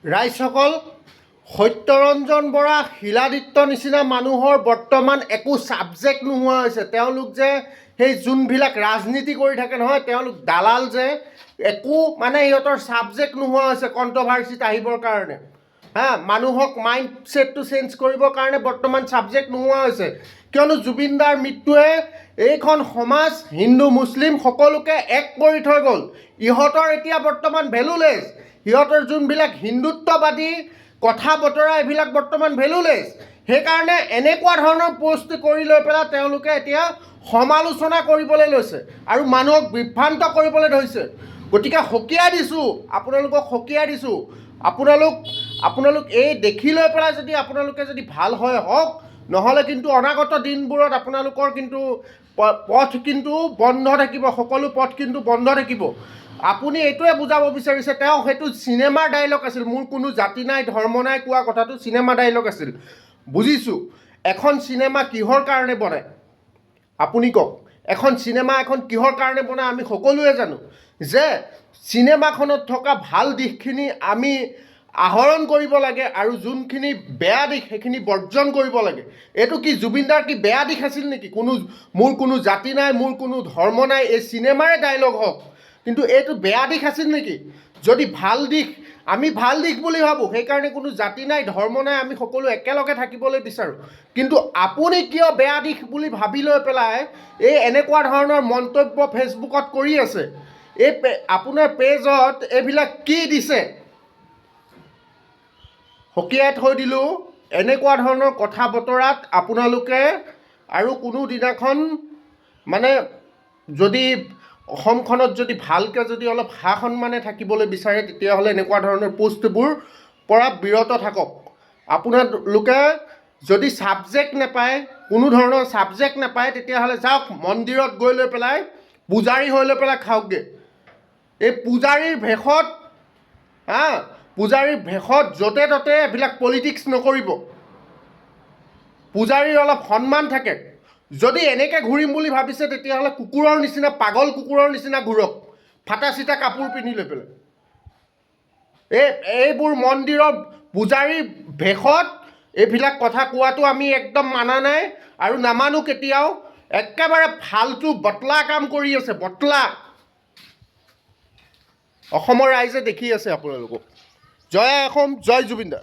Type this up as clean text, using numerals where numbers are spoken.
ৰাইজসকল, সত্যৰঞ্জন বৰা, শিলাদিত্য নিচিনা মানুহৰ বৰ্তমান একো ছাবজেক্ট নোহোৱা হৈছে। তেওঁলোক যে সেই যোনবিলাক ৰাজনীতি কৰি থাকে নহয়, তেওঁলোক দালাল যে, একো মানে সিহঁতৰ ছাবজেক্ট নোহোৱা হৈছে কণ্ট্ৰভাৰ্চিত আহিবৰ কাৰণে। মানুহক মাইণ্ড ছেটটো চেঞ্জ কৰিবৰ কাৰণে বৰ্তমান ছাবজেক্ট নোহোৱা হৈছে। কিয়নো জুবিনদাৰ মৃত্যুৱে এইখন সমাজ হিন্দু মুছলিম সকলোকে এক কৰি থৈ গ'ল। ইহঁতৰ এতিয়া বৰ্তমান ভেলুলেছ। সিহঁতৰ যোনবিলাক হিন্দুত্ববাদী কথা বতৰা এইবিলাক বৰ্তমান ভেলুলেছ। সেইকাৰণে এনেকুৱা ধৰণৰ পোষ্ট কৰি লৈ পেলাই তেওঁলোকে এতিয়া সমালোচনা কৰিবলৈ লৈছে আৰু মানুহক বিভ্ৰান্ত কৰিবলৈ ধৰিছে। গতিকে সকীয়াই দিছোঁ, আপোনালোকক সকীয়াই দিছোঁ, আপোনালোক এই দেখি লৈ পেলাই যদি ভাল হয় হওক, নহ'লে কিন্তু অনাগত দিনবোৰত আপোনালোকৰ কিন্তু পথ কিন্তু বন্ধ থাকিব, সকলো পথ কিন্তু বন্ধ থাকিব। আপুনি এইটোৱে বুজাব বিচাৰিছে, তেওঁ সেইটো চিনেমাৰ ডাইলগ আছিল, মোৰ কোনো জাতি নাই ধৰ্ম নাই কোৱা কথাটো চিনেমা ডাইলগ আছিল। বুজিছোঁ, এখন চিনেমা কিহৰ কাৰণে বনায় আপুনি কওক। এখন চিনেমা কিহৰ কাৰণে বনায় আমি সকলোৱে জানো, যে চিনেমাখনত থকা ভাল দিশখিনি আমি আহৰণ কৰিব লাগে আৰু যোনখিনি বেয়া দিশ সেইখিনি বৰ্জন কৰিব লাগে। এইটো কি জুবিনদাৰ কি বেয়া দিশ আছিল নেকি? মোৰ কোনো জাতি নাই, মোৰ কোনো ধৰ্ম নাই, এই চিনেমাৰে ডাইলগ হওক, কিন্তু এইটো বেয়া দিশ আছিল নেকি? যদি ভাল দিশ, আমি ভাল দিশ বুলি ভাবোঁ, সেইকাৰণে কোনো জাতি নাই ধৰ্ম নাই, আমি সকলো একেলগে থাকিবলৈ বিচাৰোঁ। কিন্তু আপুনি কিয় বেয়া দিশ বুলি ভাবি লৈ পেলাই এই এনেকুৱা ধৰণৰ মন্তব্য ফেচবুকত কৰি আছে? এই আপোনাৰ পেজত এইবিলাক কি দিছে? সকীয়াই থৈ দিলোঁ। এনেকুৱা ধৰণৰ কথা বতৰাত আপোনালোকে আৰু কোনো দিনাখন মানে যদি অসমখনত যদি ভালকৈ যদি অলপ সা সন্মানে থাকিবলৈ বিচাৰে, তেতিয়াহ'লে এনেকুৱা ধৰণৰ পোষ্টবোৰ পৰা বিৰত থাকক। আপোনালোকে যদি ছাবজেক্ট নাপায়, কোনো ধৰণৰ ছাবজেক্ট নাপায়, তেতিয়াহ'লে যাওক মন্দিৰত গৈ লৈ পেলাই পূজাৰী হৈ লৈ পেলাই খাওকগৈ। এই পূজাৰীৰ ভেষত য'তে ত'তে এইবিলাক পলিটিক্স নকৰিব। পূজাৰীৰ অলপ সন্মান থাকে। যদি এনেকৈ ঘূৰিম বুলি ভাবিছে, তেতিয়াহ'লে কুকুৰৰ নিচিনা, পাগল কুকুৰৰ নিচিনা ঘূৰক, ফাটা চিটা কাপোৰ পিন্ধি লৈ পেলাই। এইবোৰ মন্দিৰৰ পূজাৰীৰ ভেষত এইবিলাক কথা কোৱাটো আমি একদম মানা নাই আৰু নামানো কেতিয়াও। একেবাৰে ফাল্টু বটলা কাম কৰি আছে, বটলা। অসমৰ ৰাইজে দেখি আছে আপোনালোকক। জয় অসম, জয় জুবিনদা।